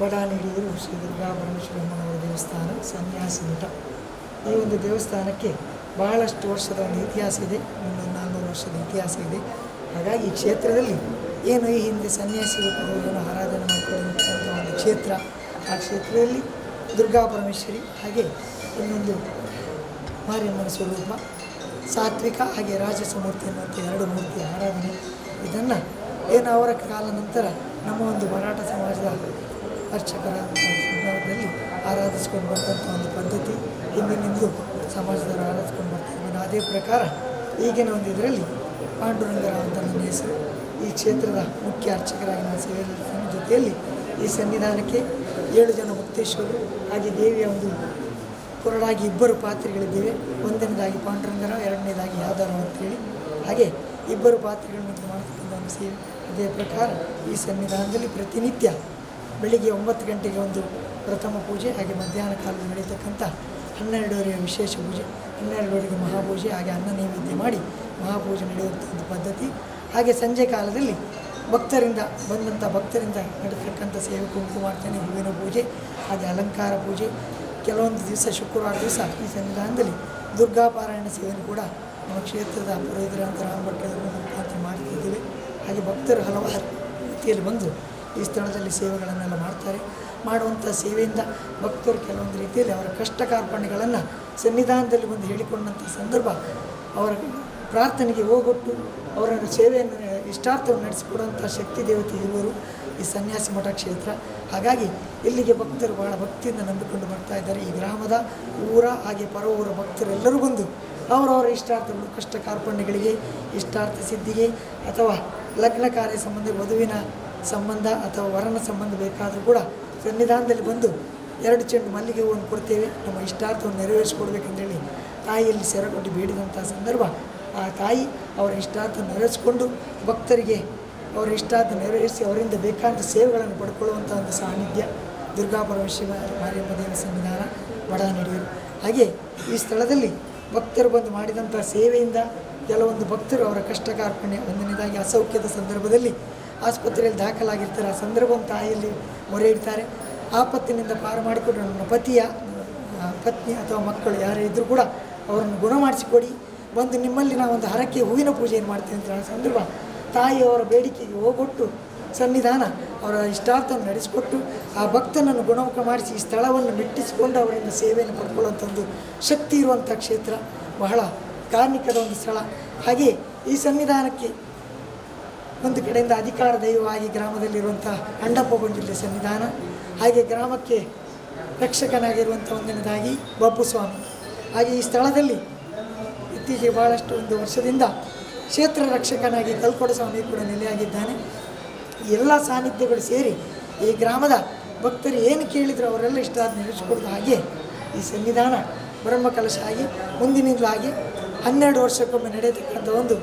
ಬಡಾನಿಡಿಯೂರು ಶ್ರೀ ದುರ್ಗಾ ಪರಮೇಶ್ವರಮ್ಮನವರ ದೇವಸ್ಥಾನ, ಸನ್ಯಾಸಿ ಮಠ. ಈ ಒಂದು ದೇವಸ್ಥಾನಕ್ಕೆ ಬಹಳಷ್ಟು ವರ್ಷದ ಒಂದು ಇತಿಹಾಸ ಇದೆ, 300-400 ವರ್ಷದ ಇತಿಹಾಸ ಇದೆ. ಹಾಗಾಗಿ ಈ ಕ್ಷೇತ್ರದಲ್ಲಿ ಏನು ಈ ಹಿಂದೆ ಸನ್ಯಾಸಿ ರೂಪಗಳು ಏನು ಆರಾಧನೆ ಮಾಡಿಕೊಳ್ಳುವಂಥ ಒಂದು ಕ್ಷೇತ್ರ, ಆ ಕ್ಷೇತ್ರದಲ್ಲಿ ದುರ್ಗಾ ಪರಮೇಶ್ವರಿ ಹಾಗೆ ಇನ್ನೊಂದು ಮಾರಿಯಮ್ಮನ ಸ್ವರೂಪ, ಸಾತ್ವಿಕ ಹಾಗೆ ರಾಜಸ ಮೂರ್ತಿ ಎನ್ನುವಂಥ 2 ಮೂರ್ತಿ ಆರಾಧನೆ. ಇದನ್ನು ಏನು ಅವರ ಕಾಲ ನಂತರ ನಮ್ಮ ಒಂದು ಮರಾಠ ಸಮಾಜದ ಅರ್ಚಕರ ಸಂದರ್ಭದಲ್ಲಿ ಆರಾಧಿಸ್ಕೊಂಡು ಬಂದಂಥ ಒಂದು ಪದ್ಧತಿ ಹಿಂದಿನಿಂದಲೂ ಸಮಾಜದವರು ಆರಾಧಿಸ್ಕೊಂಡು ಬರ್ತಾರೆ. ಅದೇ ಪ್ರಕಾರ ಈಗಿನ ಒಂದು ಇದರಲ್ಲಿ ಪಾಂಡುರಂಗರಾವ್ ಅಂತ ನನ್ನ ಹೆಸರು. ಈ ಕ್ಷೇತ್ರದ ಮುಖ್ಯ ಅರ್ಚಕರಾಗಿ ನಾನು ಸೇವೆ ಜೊತೆಯಲ್ಲಿ ಈ ಸನ್ನಿಧಾನಕ್ಕೆ 7 ಜನ ಮುಕ್ತೇಶ್ವರರು ಹಾಗೆ ದೇವಿಯ ಒಂದು ಕೊರಡಾಗಿ 2 ಪಾತ್ರೆಗಳಿದ್ದೇವೆ. ಒಂದನೇದಾಗಿ ಪಾಂಡುರಂಗರಾವ್, 2ನೇದಾಗಿ ಯಾದವರಾವ್ ಅಂತೇಳಿ. ಹಾಗೆ ಇಬ್ಬರು ಪಾತ್ರಿಗಳನ್ನು ಮಾಡತಕ್ಕಂಥ ಒಂದು ಸೇವೆ. ಅದೇ ಪ್ರಕಾರ ಈ ಸನ್ನಿಧಾನದಲ್ಲಿ ಪ್ರತಿನಿತ್ಯ ಬೆಳಿಗ್ಗೆ 9 ಗಂಟೆಗೆ ಒಂದು ಪ್ರಥಮ ಪೂಜೆ, ಹಾಗೆ ಮಧ್ಯಾಹ್ನ ಕಾಲದಲ್ಲಿ ನಡೆಯತಕ್ಕಂಥ 12:30 ವಿಶೇಷ ಪೂಜೆ, 12:30ಗೆ ಮಹಾಪೂಜೆ, ಹಾಗೆ ಅನ್ನ ನೈವೇದ್ಯ ಮಾಡಿ ಮಹಾಪೂಜೆ ನಡೆಯುವಂಥ ಒಂದು ಪದ್ಧತಿ. ಹಾಗೆ ಸಂಜೆ ಕಾಲದಲ್ಲಿ ಭಕ್ತರಿಂದ ನಡೆತಕ್ಕಂಥ ಸೇವೆ, ಕುಂಕುಮಾರ್ಚನೆ, ಹೂವಿನ ಪೂಜೆ, ಹಾಗೆ ಅಲಂಕಾರ ಪೂಜೆ. ಕೆಲವೊಂದು ದಿವಸ ಶುಕ್ರವಾರ ದಿವಸ ಈ ಸನ್ನಿಧಾನದಲ್ಲಿ ದುರ್ಗಾಪಾರಾಯಣ ಸೇವೆಯನ್ನು ಕೂಡ ನಮ್ಮ ಕ್ಷೇತ್ರದ ಪುರೋಹಿತರಾದ ರಾಮ ಭಟ್ರ ಮುಖಾಂತರ ಮಾಡ್ತಿದ್ದೇವೆ. ಹಾಗೆ ಭಕ್ತರು ಹಲವಾರು ರೀತಿಯಲ್ಲಿ ಬಂದು ಈ ಸ್ಥಳದಲ್ಲಿ ಸೇವೆಗಳನ್ನೆಲ್ಲ ಮಾಡ್ತಾರೆ. ಮಾಡುವಂಥ ಸೇವೆಯಿಂದ ಭಕ್ತರು ಕೆಲವೊಂದು ರೀತಿಯಲ್ಲಿ ಅವರ ಕಷ್ಟ ಕಾರ್ಪಣ್ಯಗಳನ್ನು ಸನ್ನಿಧಾನದಲ್ಲಿ ಬಂದು ಹೇಳಿಕೊಂಡಂಥ ಸಂದರ್ಭ ಅವರ ಪ್ರಾರ್ಥನೆಗೆ ಹೋಗೊಟ್ಟು ಅವರ ಸೇವೆಯನ್ನು ಇಷ್ಟಾರ್ಥವನ್ನು ನಡೆಸಿಕೊಡುವಂಥ ಶಕ್ತಿ ದೇವತೆ ಇರುವರು ಈ ಸನ್ಯಾಸಿ ಮಠ ಕ್ಷೇತ್ರ. ಹಾಗಾಗಿ ಇಲ್ಲಿಗೆ ಭಕ್ತರು ಬಹಳ ಭಕ್ತಿಯಿಂದ ನಂಬಿಕೊಂಡು ಬರ್ತಾ ಇದ್ದಾರೆ. ಈ ಗ್ರಾಮದ ಊರ ಹಾಗೆ ಪರ ಊರ ಭಕ್ತರೆಲ್ಲರೂ ಬಂದು ಅವರವರ ಇಷ್ಟಾರ್ಥಗಳು, ಕಷ್ಟ ಕಾರ್ಪಣ್ಯಗಳಿಗೆ, ಇಷ್ಟಾರ್ಥ ಸಿದ್ಧಿಗೆ ಅಥವಾ ಲಗ್ನ ಕಾರ್ಯ ಸಂಬಂಧ, ವಧುವಿನ ಸಂಬಂಧ ಅಥವಾ ವರನ ಸಂಬಂಧ ಬೇಕಾದರೂ ಕೂಡ ಸನ್ನಿಧಾನದಲ್ಲಿ ಬಂದು 2 ಚೆಂಡು ಮಲ್ಲಿಗೆ ಹೂವನ್ನು ಕೊಡ್ತೇವೆ, ನಮ್ಮ ಇಷ್ಟಾರ್ಥವನ್ನು ನೆರವೇರಿಸಿಕೊಡ್ಬೇಕಂತೇಳಿ ತಾಯಿಯಲ್ಲಿ ಸೆರಗೊಡ್ಡಿ ಬೇಡಿದಂಥ ಸಂದರ್ಭ ಆ ತಾಯಿ ಅವರ ಇಷ್ಟಾರ್ಥ ನೆರವೇರಿಸಿಕೊಂಡು ಭಕ್ತರಿಗೆ ಅವರ ಇಷ್ಟಾರ್ಥ ನೆರವೇರಿಸಿ ಅವರಿಂದ ಬೇಕಾದ ಸೇವೆಗಳನ್ನು ಪಡ್ಕೊಳ್ಳುವಂಥ ಒಂದು ಸಾನ್ನಿಧ್ಯ ದುರ್ಗಾಪರಮೇಶ್ವರಿ ಮಾರಿಯಮ್ಮ ದೇವ ಸನ್ನಿಧಾನ ಬಡಾನಡಿಯೂರು. ಹಾಗೆ ಈ ಸ್ಥಳದಲ್ಲಿ ಭಕ್ತರು ಬಂದು ಮಾಡಿದಂಥ ಸೇವೆಯಿಂದ ಕೆಲವೊಂದು ಭಕ್ತರು ಅವರ ಕಷ್ಟ ಕಾರ್ಪಣ್ಯ, ಒಂದನೇದಾಗಿ ಅಸೌಖ್ಯದ ಸಂದರ್ಭದಲ್ಲಿ ಆಸ್ಪತ್ರೆಯಲ್ಲಿ ದಾಖಲಾಗಿರ್ತಾರೆ. ಆ ಸಂದರ್ಭವನ್ನು ತಾಯಿಯಲ್ಲಿ ಮೊರೆ ಇಡ್ತಾರೆ. ಆಪತ್ತಿನಿಂದ ಪಾರು ಮಾಡಿಕೊಂಡು ನನ್ನ ಪತಿಯ ಪತ್ನಿ ಅಥವಾ ಮಕ್ಕಳು ಯಾರೇ ಇದ್ದರೂ ಕೂಡ ಅವರನ್ನು ಗುಣ ಮಾಡಿಸಿಕೊಡಿ, ಬಂದು ನಿಮ್ಮಲ್ಲಿ ನಾವು ಒಂದು ಹರಕೆ ಹೂವಿನ ಪೂಜೆಯನ್ನು ಮಾಡ್ತೀವಿ ಅಂತ ಹೇಳೋ ಸಂದರ್ಭ ತಾಯಿಯವರ ಬೇಡಿಕೆಗೆ ಹೋಗೊಟ್ಟು ಸನ್ನಿಧಾನ ಅವರ ಇಷ್ಟಾರ್ಥವನ್ನು ನಡೆಸಿಕೊಟ್ಟು ಆ ಭಕ್ತನನ್ನು ಗುಣಮುಖ ಮಾಡಿಸಿ ಈ ಸ್ಥಳವನ್ನು ಮೆಟ್ಟಿಸಿಕೊಂಡು ಅವರಿಂದ ಸೇವೆಯನ್ನು ಪಡ್ಕೊಳ್ಳುವಂಥ ಒಂದು ಶಕ್ತಿ ಇರುವಂಥ ಕ್ಷೇತ್ರ, ಬಹಳ ಕಾರ್ಮಿಕದ ಒಂದು ಸ್ಥಳ. ಹಾಗೆ ಈ ಸನ್ನಿಧಾನಕ್ಕೆ ಒಂದು ಕಡೆಯಿಂದ ಅಧಿಕಾರ ದೈವವಾಗಿ ಗ್ರಾಮದಲ್ಲಿರುವಂಥ ಅಣ್ಣಪ್ಪ ಬಂದಿಲ್ಲ ಸನ್ನಿಧಾನ, ಹಾಗೆ ಗ್ರಾಮಕ್ಕೆ ರಕ್ಷಕನಾಗಿರುವಂಥ ಒಂದನೇದಾಗಿ ಬಬ್ಬು ಸ್ವಾಮಿ. ಹಾಗೆ ಈ ಸ್ಥಳದಲ್ಲಿ ಇತ್ತೀಚೆಗೆ ಭಾಳಷ್ಟು ಒಂದು ವರ್ಷದಿಂದ ಕ್ಷೇತ್ರ ರಕ್ಷಕನಾಗಿ ಕಲ್ಕೊಡ ಸ್ವಾಮಿ ಕೂಡ ನೆಲೆಯಾಗಿದ್ದಾನೆ. ಎಲ್ಲ ಸಾನ್ನಿಧ್ಯಗಳು ಸೇರಿ ಈ ಗ್ರಾಮದ ಭಕ್ತರು ಏನು ಕೇಳಿದ್ರು ಅವರೆಲ್ಲ ಇಷ್ಟಾದ ನೆರವೇರಿಸಿಕೊಡ್ದು. ಹಾಗೆ ಈ ಸನ್ನಿಧಾನ ಬ್ರಹ್ಮಕಲಶ ಆಗಿ ಮುಂದಿನಿಂದಲೂ ಹಾಗೆ 12 ವರ್ಷಕ್ಕೊಮ್ಮೆ ನಡೆಯತಕ್ಕಂಥ ಒಂದು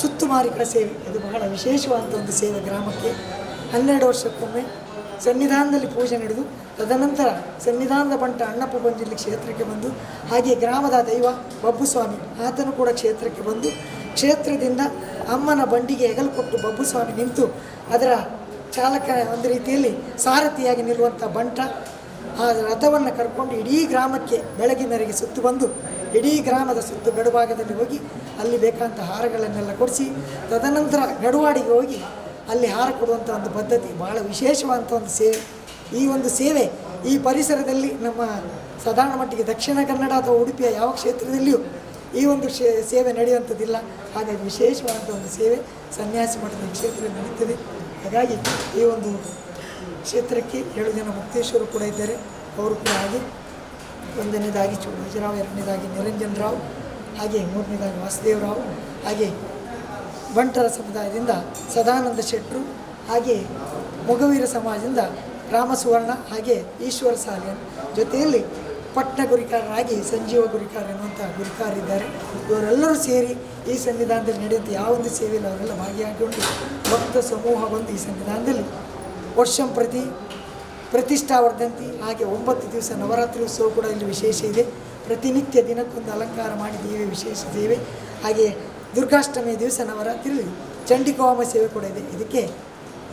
ಸುತ್ತು ಮಾರಿಕಳ ಸೇವೆ, ಇದು ಬಹಳ ವಿಶೇಷವಾದಂಥ ಒಂದು ಸೇವೆ. ಗ್ರಾಮಕ್ಕೆ 12 ವರ್ಷಕ್ಕೊಮ್ಮೆ ಸನ್ನಿಧಾನದಲ್ಲಿ ಪೂಜೆ ನಡೆದು ತದನಂತರ ಸನ್ನಿಧಾನದ ಬಂಟ ಅಣ್ಣಪ್ಪ ಬಂಜಿಲ್ಲಿ ಕ್ಷೇತ್ರಕ್ಕೆ ಬಂದು, ಹಾಗೆ ಗ್ರಾಮದ ದೈವ ಬಬ್ಬು ಸ್ವಾಮಿ ಆತನು ಕೂಡ ಕ್ಷೇತ್ರಕ್ಕೆ ಬಂದು ಕ್ಷೇತ್ರದಿಂದ ಅಮ್ಮನ ಬಂಡಿಗೆ ಹೆಗಲು ಕೊಟ್ಟು ಬಬ್ಬು ಸ್ವಾಮಿ ನಿಂತು ಅದರ ಚಾಲಕ ಒಂದು ರೀತಿಯಲ್ಲಿ ಸಾರಥಿಯಾಗಿ ನಿಲ್ಲುವಂಥ ಬಂಟ ಆ ರಥವನ್ನು ಕರ್ಕೊಂಡು ಇಡೀ ಗ್ರಾಮಕ್ಕೆ ಬೆಳಗಿನವರೆಗೆ ಸುತ್ತು ಬಂದು ಇಡೀ ಗ್ರಾಮದ ಸುತ್ತು ಗಡುಭಾಗದಲ್ಲಿ ಹೋಗಿ ಅಲ್ಲಿ ಬೇಕಾದಂಥ ಹಾರಗಳನ್ನೆಲ್ಲ ಕೊಡಿಸಿ ತದನಂತರ ಗಡುವಾಡಿಗೆ ಹೋಗಿ ಅಲ್ಲಿ ಹಾರ ಕೊಡುವಂಥ ಒಂದು ಪದ್ಧತಿ ಬಹಳ ವಿಶೇಷವಾದಂಥ ಒಂದು ಸೇವೆ. ಈ ಒಂದು ಸೇವೆ ಈ ಪರಿಸರದಲ್ಲಿ ನಮ್ಮ ಸಾಧಾರಣ ಮಟ್ಟಿಗೆ ದಕ್ಷಿಣ ಕನ್ನಡ ಅಥವಾ ಉಡುಪಿಯ ಯಾವ ಕ್ಷೇತ್ರದಲ್ಲಿಯೂ ಈ ಒಂದು ಸೇವೆ ನಡೆಯುವಂಥದ್ದಿಲ್ಲ. ಹಾಗಾಗಿ ವಿಶೇಷವಾದಂಥ ಒಂದು ಸೇವೆ ಸನ್ಯಾಸಿ ಮಠದ ಕ್ಷೇತ್ರದಲ್ಲಿ ನಡೀತದೆ. ಹಾಗಾಗಿ ಈ ಒಂದು ಕ್ಷೇತ್ರಕ್ಕೆ 7 ಜನ ಮುಕ್ತೇಶ್ವರು ಕೂಡ ಇದ್ದಾರೆ, ಅವರು ಕೂಡ ಹಾಗೆ. 1ನೇದಾಗಿ ಚೋಳರಾವ್, 2ನೇದಾಗಿ ನಿರಂಜನ್ ರಾವ್, ಹಾಗೆ 3ನೇದಾಗಿ ವಾಸುದೇವರಾವ್, ಹಾಗೆ ಬಂಟರ ಸಮುದಾಯದಿಂದ ಸದಾನಂದ ಶೆಟ್ಟರು, ಹಾಗೆ ಮೊಗವೀರ ಸಮಾಜದಿಂದ ರಾಮಸುವರ್ಣ, ಹಾಗೆ ಈಶ್ವರ ಸಾಲಿಯನ್, ಜೊತೆಯಲ್ಲಿ ಪಟ್ನ ಗುರಿಕಾರರಾಗಿ ಸಂಜೀವ ಗುರಿಕಾರ ಎನ್ನುವಂಥ ಗುರಿಕಾರಿದ್ದಾರೆ. ಇವರೆಲ್ಲರೂ ಸೇರಿ ಈ ಸನ್ನಿಧಾನದಲ್ಲಿ ನಡೆಯುವಂಥ ಯಾವೊಂದು ಸೇವೆಯಲ್ಲಿ ಅವರೆಲ್ಲ ಭಾಗಿಯಾಗಿಕೊಂಡು ಭಕ್ತ ಸಮೂಹ ಬಂದು ಈ ಸನ್ನಿಧಾನದಲ್ಲಿ ವರ್ಷಂ ಪ್ರತಿ ಪ್ರತಿಷ್ಠಾವರ್ಧಂತಿ, ಹಾಗೆ 9 ದಿವಸ ನವರಾತ್ರಿ ಉತ್ಸವ ಕೂಡ ಇಲ್ಲಿ ವಿಶೇಷ ಇದೆ. ಪ್ರತಿನಿತ್ಯ ದಿನಕ್ಕೊಂದು ಅಲಂಕಾರ ಮಾಡಿ ದೇವಿ ವಿಶೇಷ ಸೇವೆ. ಹಾಗೆ ದುರ್ಗಾಷ್ಟಮಿಯ ದಿವಸ ನವರಾತ್ರಿಯಲ್ಲಿ ಚಂಡಿಕಾ ಹೋಮ ಸೇವೆ ಕೂಡ ಇದೆ. ಇದಕ್ಕೆ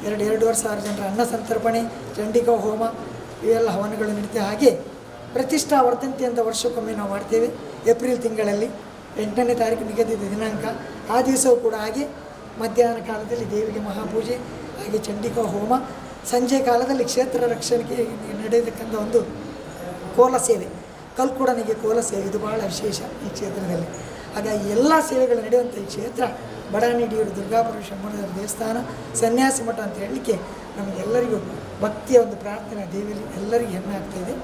2-2.5 ಸಾವಿರ ಜನರ ಅನ್ನ ಸಂತರ್ಪಣೆ, ಚಂಡಿಕಾ ಹೋಮ ಇವೆಲ್ಲ ಹವನಗಳು ನಡೀತವೆ. ಹಾಗೆ ಪ್ರತಿಷ್ಠಾ ವರ್ಧಂತಿ ಅಂತ ವರ್ಷಕ್ಕೊಮ್ಮೆ ನಾವು ಮಾಡ್ತೇವೆ. ಏಪ್ರಿಲ್ ತಿಂಗಳಲ್ಲಿ 8ನೇ ತಾರೀಕು ನಿಗದಿತ ದಿನಾಂಕ. ಆ ದಿವಸವೂ ಕೂಡ ಹಾಗೆ ಮಧ್ಯಾಹ್ನ ಕಾಲದಲ್ಲಿ ದೇವಿಗೆ ಮಹಾಪೂಜೆ, ಹಾಗೆ ಚಂಡಿಕಾ ಹೋಮ, ಸಂಜೆ ಕಾಲದಲ್ಲಿ ಕ್ಷೇತ್ರ ರಕ್ಷಣೆಗೆ ನಡೆಯತಕ್ಕಂಥ ಒಂದು ಕೋಲ ಸೇವೆ, ಕಲ್ಕುಡನಿಗೆ ಕೋಲ ಸೇವೆ, ಇದು ಬಹಳ ವಿಶೇಷ ಈ ಕ್ಷೇತ್ರದಲ್ಲಿ. ಹಾಗಾಗಿ ಎಲ್ಲ ಸೇವೆಗಳು ನಡೆಯುವಂಥ ಈ ಕ್ಷೇತ್ರ ಬಡಾನಿಡಿಯೂರು ದುರ್ಗಾಪರಮೇಶ್ವರಿ ದೇವಸ್ಥಾನ ಸನ್ಯಾಸಿ ಮಠ ಅಂತ ಹೇಳಲಿಕ್ಕೆ ನಮಗೆಲ್ಲರಿಗೂ ಭಕ್ತಿಯ ಒಂದು ಪ್ರಾರ್ಥನೆ ದೇವಿಯಲ್ಲಿ ಎಲ್ಲರಿಗೂ ಹೆಮ್ಮೆ ಆಗ್ತಾಯಿದೆ.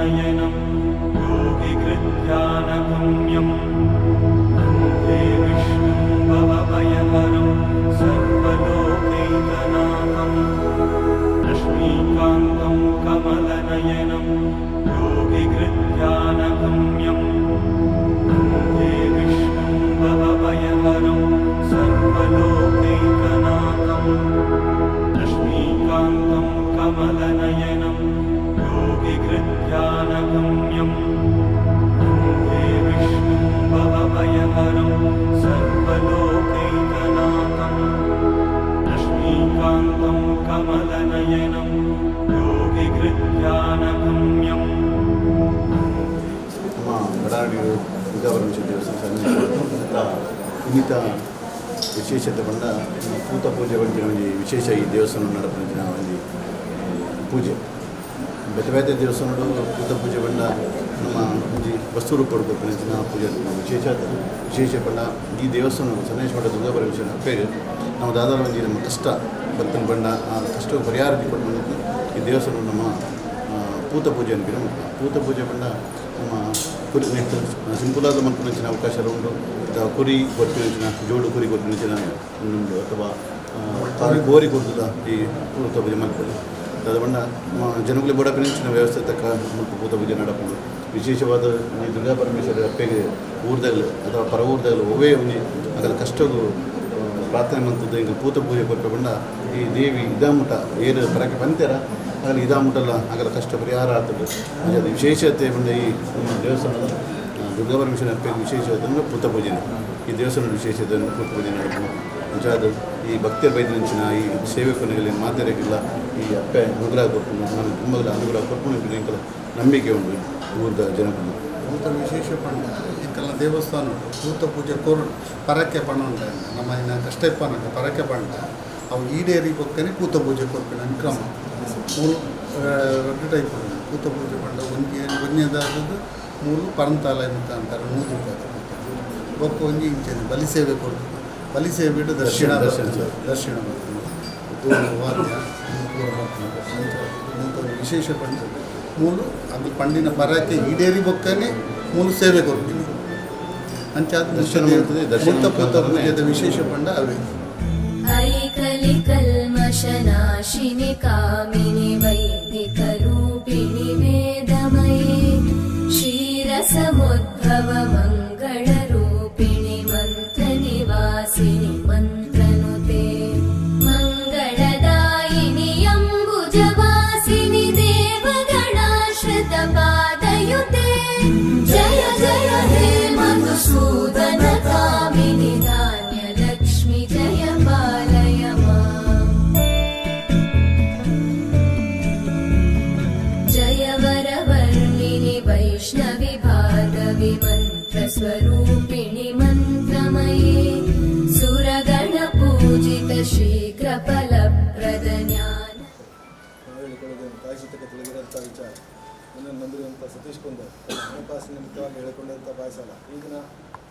कमलनयनं योगिकृत्यानगम्यम् वन्दे विष्णुं भवभयहरं सर्वलोकैकनाथम् लक्ष्मीकान्तं कमलनयनं योगिकृत्यानगम्यम् वन्दे विष्णुं भवभयहरं सर्वलोकैकनाथम् लक्ष्मीकान्तं कमलनयनं योगिकृत्यानगम्यम् वन्दे विष्णुं भवभयहरं सर्वलोकैकनाथम् लक्ष्मीकान्तं कमलनयनं योगिकृत्यानगम्यम् ಬಡಾಡಿ ದುರ್ಗಾಪರಮೇಶ್ವರಿ ದೇವಸ್ಥಾನ ಇನ್ನಿತ ವಿಶೇಷತೆ ಬಂದ ಪೂತ ಪೂಜೆ ಬಗ್ಗೆ ಒಂದು ವಿಶೇಷ ಈ ದೇವಸ್ಥಾನ ನಡಪಂಚಿನ ಒಂದು ಪೂಜೆ ಬೇತೆ ಬೇತೆ ದೇವಸ್ಥಾನಗಳು ಪೂತ ಪೂಜೆ ಬಂದ ನಮ್ಮ ಒಂದು ವಸ್ತು ರೂಪ ಕೊಡ್ಬೇಕಂಚಿನ ಪೂಜೆ ವಿಶೇಷ ಬಂದ ಈ ದೇವಸ್ಥಾನ ಸನ್ನೇಶ್ವರ ದುರ್ಗಾಪರಮೇಶ್ವರನ ಅಪ್ಪೆಗೆ ನಾವು ದಾದಾರ ಒಂದು ನಮ್ಮ ಕಷ್ಟ ಬರ್ತನ ಬಂದ ಆ ಕಷ್ಟ ಪರಿಹಾರ ಕೊಟ್ಟು ಈ ದೇವಸ್ಥಾನ ನಮ್ಮ ಪೂತ ಪೂಜೆ ಅನ್ಬಿಟ್ಟು ಪೂತ ಪೂಜೆ ಬಂದ ನಮ್ಮ ಕುರಿ ಸಿಂಪಲಾದ ಮನ್ಪುನಂಚಿನ ಅವಕಾಶ ಉಂಟು ಅಥವಾ ಕುರಿ ಕೊಟ್ಟಿನ ಜೋಡು ಕುರಿ ಕೊಟ್ಟಿನ ಉಂಟು ಅಥವಾ ಗೋರಿ ಕೊಡ್ತದ ಈ ಪೂತ ಪೂಜೆ ಮಲ್ಪದು ಅದು ಬಣ್ಣ ಜನಗಳಿಗೆ ಬಡಪಿನ ವ್ಯವಸ್ಥೆ ತಕ್ಕ ಮುಲ್ಪ ಪೂತ ಪೂಜೆ ನಡಪದು ವಿಶೇಷವಾದ ಈ ದುರ್ಗಾಪರಮೇಶ್ವರ ಅಪ್ಪೆಗೆ ಊರ್ದಾಗಲು ಅಥವಾ ಪರ ಊರ್ದಾಗಲು ಒವೇ ಒಂದು ಅದರ ಕಷ್ಟಗಳು ಪ್ರಾರ್ಥನೆ ಮಂತದ್ದು ಈಗ ಪೂತ ಪೂಜೆ ಕೊಟ್ಟು ಬಂದ ಈ ದೇವಿ ಇದಾಮುಟ ಏರು ಪರಕ್ಕೆ ಬಂತೇರ ಆಗಲಿ ಇದಾಮುಟಲ್ಲ ಆಗಲ ಕಷ್ಟ ಪರಿಹಾರ ಆಗ್ತದೆ ಅದು ವಿಶೇಷತೆ ಬಂದ ಈ ನಮ್ಮ ದೇವಸ್ಥಾನದ ದುರ್ಗಾಪರಮೇಶ್ವರ ಅಪ್ಪೆಗೆ ವಿಶೇಷವಾದ ಪೂತ ಪೂಜೆನೇ ಈ ದೇವಸ್ಥಾನದ ವಿಶೇಷತೆ ಪೂತ ಪೂಜೆ ನಡೆದು ನಿಜವಾದ ಈ ಭಕ್ತಿಯ ಬೈದಿನ ಈ ಸೇವೆ ಕೊನೆಗಳಲ್ಲಿ ಮಾತಾಡೋಕ್ಕಿಲ್ಲ ಈ ಅಪ್ಪೆ ಅನುಗ್ರಹ ಕೊಡ್ಕೊಂಡು ನಾನು ತುಂಬ ಅನುಗ್ರಹ ಕೊಡ್ಕೊಂಡು ಇಂಕಲ ನಂಬಿಕೆ ಉಂಟು ಊರದ ಜನಗಳು ಭೂತ ವಿಶೇಷ ಪಂಡ ಇಂಕಲ್ಲ ದೇವಸ್ಥಾನ ಭೂತ ಪೂಜೆ ಕೋರು ಪರಕ್ಕೆ ಪಣ ಉಂಟ ನಮ್ಮ ಇನ್ನು ಕಷ್ಟ ಪನಕ ಪರಕ್ಕೆ ಪಂಡ ಅವು ಈಡೇರಿ ಕೊಕ್ಕನೆ ಭೂತ ಪೂಜೆ ಕೊರ್ಪಿನ ಕ್ರಮ ಮೂರು ಎರಡು ಟೈಪ್ ಭೂತ ಪೂಜೆ ಪಂಡ ಒಂದನೇದಾದದ್ದು ಮೂರು ಪರಂತಾಲಯ ಅಂತ ಅಂತಾರೆ 100 ರೂಪಾಯಿ ಒಕ್ಕ ಒಂಜಿ ಇಂಚನೆ ಬಲಿ ಸೇವೆ ಕೊಡ್ತು ಬಲಿ ಸೇವೆ ಬಿಟ್ಟು ದರ್ಶನ ವಾದ್ಯ ವಿಶೇಷ ಪಂಡ ಮೂಲು ಅದು ಪಂಡಿನ ಪರಕ್ಕೆ ಈಡೇರಿ ಬೊಕ್ಕನೆ ಮೂಲು ಸೇವೆ ಕೊಡ್ತೀನಿ ಅಂಚಾದ ದರ್ಶನ ಪೂಜದ ವಿಶೇಷ ಪಂಡ ಅವೇ ಐಕಲಿ ಕಲ್ಮಶನಾಶಿನಿ ಕಾಮಿನಿ ವೈದಿಕ ರೂಪಿಣಿ ವೇದಮಯೇ ಕ್ಷೀರಸಮುದ್ಭವ ಮಂಗಳ ರೂಪಿಣಿ ಮಂತ್ರ ನಿವಾಸಿನಿ ಮಂತ್ರನುತೆ ಮಂಗಳದಾಯಿನಿ ಅಂಬುಜವಾಸಿನಿ ದೇವಗಣಾಶ್ರಿತ ಪಾದಯುತೆ ಜಯ ಜಯ ಹೇ ಮಧುಸೂದನ ಕಾಮಿನಿ ಧಾನ್ಯ ಲಕ್ಷ್ಮಿ ಜಯ ಪಾಲಯ ಮಾಂ ಜಯ ವರವರ್ಣಿನಿ ವೈಷ್ಣವಿ ಭಾರ್ಗವಿ ಮಂತ್ರ ಸ್ವರೂಪಿಣಿ ಮಂತ್ರಮಯೇ ಸುರಗಣ ಪೂಜಿತ ಶೀಘ್ರ ಫಲಪ್ರದ ಜ್ಞಾನ ಕಾಯಿಸುತ್ತಕ್ಕೆ ತಿಳಿದಿರುವಂಥ ವಿಚಾರ ನನ್ನನ್ನು ನಂಬಿರುವಂಥ ಸತೀಶ್ ಕುಂದರ್ ಹಣಕಾಸಿನ ನಿಮಿತ್ತವಾಗಿ ಹೇಳಿಕೊಂಡಂಥ ಬಾಯಿಸಲ್ಲ ಈಗಿನ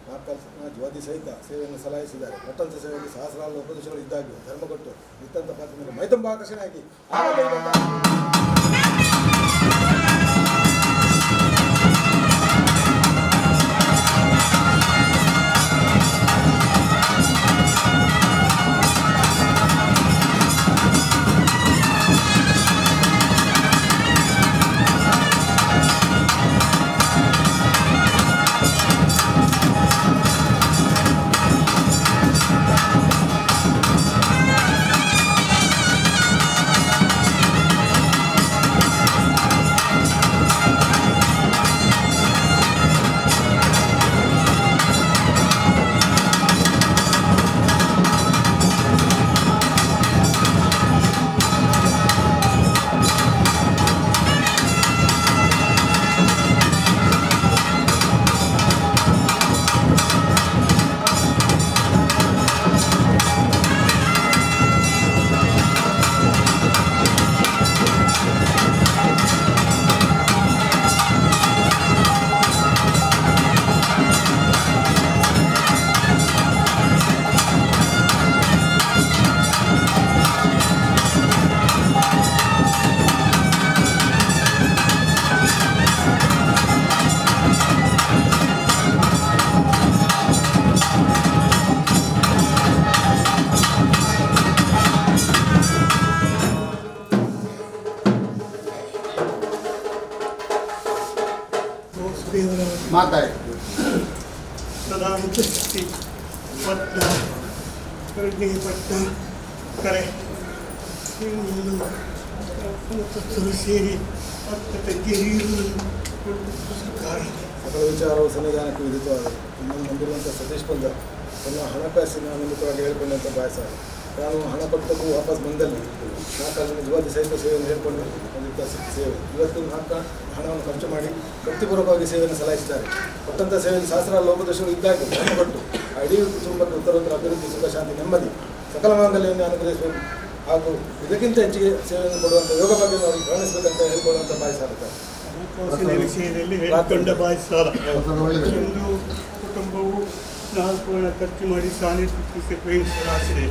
4 ಜ್ಯೋತಿ ಸಹಿತ ಸೇವೆಯನ್ನು ಸಲಾಯಿಸಿದ್ದಾರೆ ಒಟ್ಟಂತ ಸೇವೆಯಲ್ಲಿ ಸಹಸ್ರಾರು ಉಪದೇಶಗಳು ಇದ್ದಾಗಿ ಧರ್ಮ ಕೊಟ್ಟು ನಿತ್ತಂತ ಪಾತ್ರ ಮೇಲೆ ಮೈತುಂಬ ಆಕರ್ಷಣೆಯಾಗಿ ದೇವರ ಮಾತಾಡಿ ಸದಾ ಶಕ್ತಿ ಪಟ್ಟ ಪ್ರಜ್ಞೆ ಪಟ್ಟ ಕರೆ ತತ್ವ ಸೇರಿ ಅತ್ತ ಗೆರಿಯುವುದು ಸರ್ಕಾರ ಸಕಲ ವಿಚಾರವು ಸನ್ನಿಧಾನಕ್ಕೆ ವಿಧಿತವಾಗಿದೆ. ನಮ್ಮನ್ನು ನಂಬಿರುವಂಥ ಸತೀಶ್ ಪಂದರ್ ತನ್ನ ಹಣಕಾಸಿನ ನಿಮಿತ್ತವಾಗಿ ಹೇಳಿಕೊಂಡಂಥ ಬಾಯಸ ನಾನು ಹಣ ಕೊಟ್ಟದ್ದು ವಾಪಸ್ ಬಂದಲ್ಲಿ ನಾಲ್ಕಲ್ಲಿ ಯುವತಿ ಸಹಿತ ಸೇವೆಯನ್ನು ಹೇಳ್ಕೊಂಡು ಬಂದಿದ್ದ ಸೇವೆ ಇವತ್ತು ಹಣವನ್ನು ಖರ್ಚು ಮಾಡಿ ವೃತ್ತಿಪೂರ್ವಕವಾಗಿ ಸೇವೆಯನ್ನು ಸಲಾಯಿಸಿದ್ದಾರೆ. ಕೊಟ್ಟಂಥ ಸೇವೆಯಲ್ಲಿ ಸಹಸ್ರಾರು ಲೋಕದರ್ಶಿಗಳು ಇದ್ದಾಗಿ ಕೊಟ್ಟು ಆ ಇಡೀ ಕುಟುಂಬಕ್ಕೆ ಉತ್ತರೋತ್ತರ ಅಭಿವೃದ್ಧಿ ಸುಖ ಶಾಂತಿ ನೆಮ್ಮದಿ ಸಕಲ ಮಾಂಗಲ್ಯವನ್ನು ಅನುಗ್ರಹಿಸಬೇಕು ಹಾಗೂ ಇದಕ್ಕಿಂತ ಹೆಚ್ಚಿಗೆ ಸೇವೆಯನ್ನು ಕೊಡುವಂಥ ಯೋಗ ಬಗ್ಗೆ ಅವರಿಗೆ ಗಮನಿಸಬೇಕಂತ ಹೇಳಿಕೊಳ್ಳುವಂಥ ಬಾಯಿಸಾಗುತ್ತಾರೆ. ವಿಷಯದಲ್ಲಿ ಹೇಳಿಕೊಂಡ ಬಾಯಿಸಾಲ ಒಂದು ಕುಟುಂಬವು 4 ಹಣ ಖರ್ಚು ಮಾಡಿ ಸಾನ್ನಿಧ್ಯಕ್ಕೆ ಸೇವೆ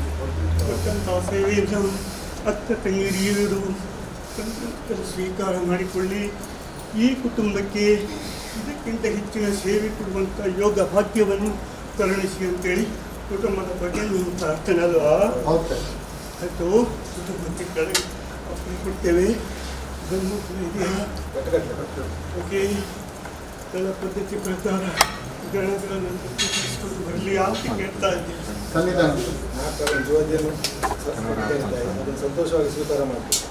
ಕೊಟ್ಟಂತಹ ಸೇವೆಯನ್ನು ಅತ್ತ ತಂಗಿರಿಯುವುದು ಸ್ವೀಕಾರ ಮಾಡಿಕೊಳ್ಳಿ. ಈ ಕುಟುಂಬಕ್ಕೆ ಇದಕ್ಕಿಂತ ಹೆಚ್ಚಿನ ಸೇವೆ ಕೊಡುವಂಥ ಯೋಗ ಭಾಗ್ಯವನ್ನು ಕರುಣಿಸಿ ಅಂತೇಳಿ ಕುಟುಂಬದ ಬಗ್ಗೆ ನೀವು ಪ್ರಾರ್ಥನೆ ಅಲ್ವಾ ಆಯಿತು. ಕುಟುಂಬಕ್ಕೆ ಕೆಳಗೆ ಕೊಡ್ತೇವೆ ಇದನ್ನು ಇದೆಯಾ ಓಕೆ ಕೆಲ ಪದ್ಧತಿ ಪ್ರಕಾರ ಗಣಗಳನ್ನು ತಿಳಿಸ್ಕೊಂಡು ಬರಲಿ ಅಂತ ಕೇಳ್ತಾ ಇದ್ದೀನಿ. ಸನ್ನಿಧಾನ ನಾಲ್ಕು ಯುವತಿಯನ್ನು ಅದನ್ನು ಸಂತೋಷವಾಗಿ ಸ್ವೀಕಾರ ಮಾಡ್ತೀವಿ.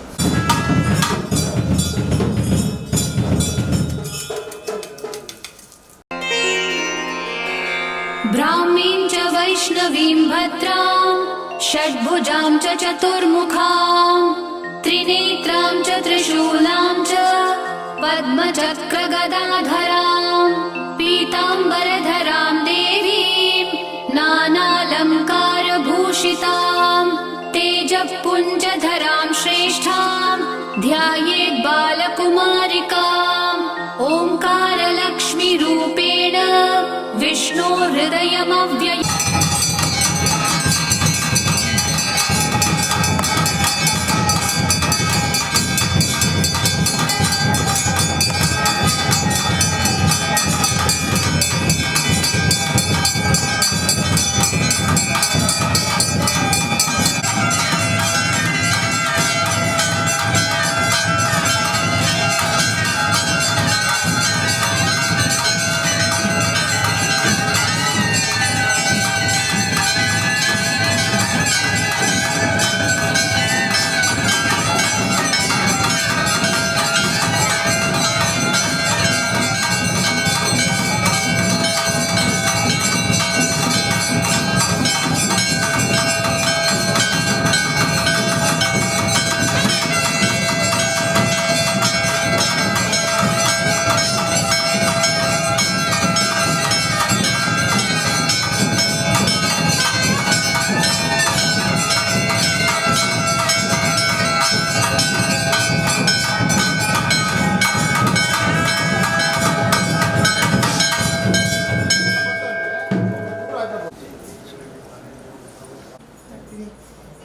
ब्राह्मीं च वैष्णवीं भद्रां षड्भुजां च चतुर्मुखां त्रिनेत्रां च त्रिशूलां च पद्मचक्रगदाधरां पीताम्बरधरां देवीं नानालङ्कारभूषितां तेजःपुञ्जधरां श्रेष्ठां ध्यायेत् बालकुमारिकाम् ओङ्कारलक्ष्मीरूपेण विष्णो हृदयमव्यय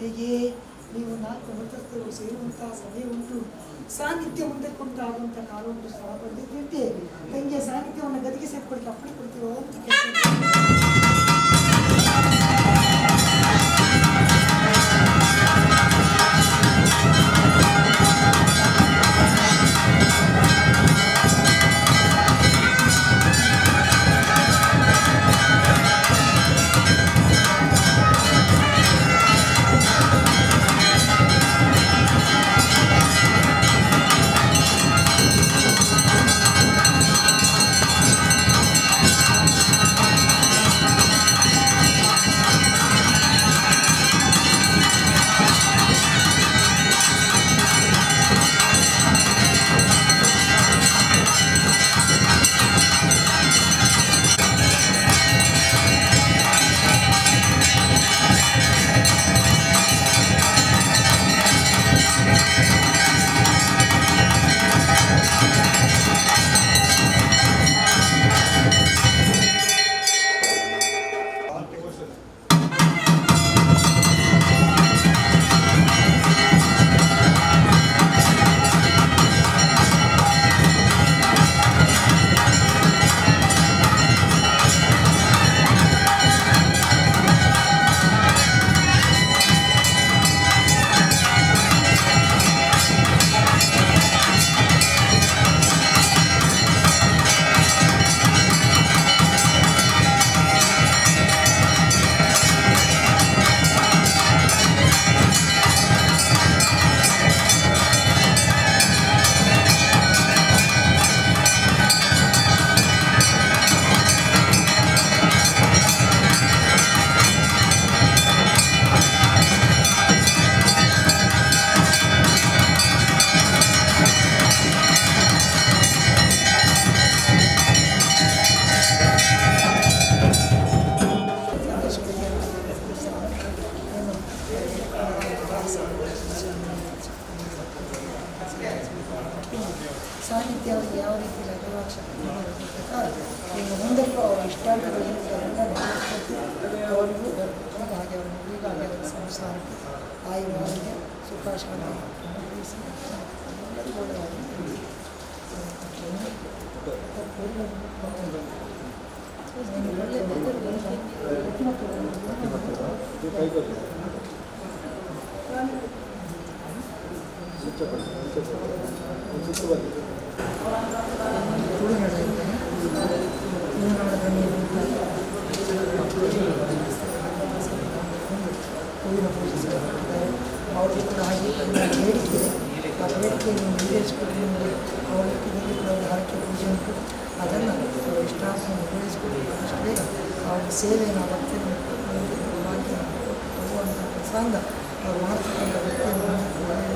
ಹೀಗೆ ನೀವು 4 ಮತಸ್ಥರು ಸೇರುವಂತಹ ಸಭೆ ಉಂಟು. ಸಾನ್ನಿಧ್ಯ ಮುಂದಕ್ಕೆ ಉಂಟಾಗುವಂಥ ಕಾಲ ಉಂಟು. ಸ್ಥಳ ಬಂದಿದ್ದಂತೆ ತಂಗಿಯ ಸಾನ್ನಿಧ್ಯವನ್ನು ಗದಿಗೆ ಸೇರ್ಕೊಳ್ತಾ ಅಪ್ಪಣೆ ಕೊಡ್ತೀವೋ ಅಂತ ಆಯುರ್ವೇದ ಸುಖ ಶಾಂತಿ ಅನುಗ್ರಹಿಸಿ ಎಲ್ಲರಿಗೂ ಒಳ್ಳೆಯದಾಗಲಿ. ತುಳುನಾಡ ಇದ್ದೇನೆ. ತುಳುನಾಡದ ನೀರು ಹೂವಿನ ಪೂಜೆ ಸಲ್ಲಿಸುತ್ತಾರೆ. ಅವರಿಗೂ ಕೂಡ ಹಾಗೆ ಒಂದು ಬೇಡಿಕೆ ಇದೆ. ಆ ಬೇಡಿಕೆಯನ್ನು ಈಡೇರಿಸಿಕೊಂಡು ನಿಮಗೆ ಅವರ ಇದರಲ್ಲಿ ಕೂಡ ಒಂದು ಹರಕೆ ಪೂಜೆ ಉಂಟು. ಅದನ್ನು ಇಷ್ಟಾರ್ಥವನ್ನು ಪೂರೈಸಿಕೊಂಡು ಅಷ್ಟು ಬೇಗ ಅವರ ಸೇವೆಯನ್ನು ಭಕ್ತಿಯನ್ನು ಭಾಗ್ಯ ಭಗವಂತ ಪ್ರಸಾದ ಅವ್ರು ಮಾಡ್ತಕ್ಕಂಥ ವ್ಯಕ್ತಿಯನ್ನು ಒಳ್ಳೆಯ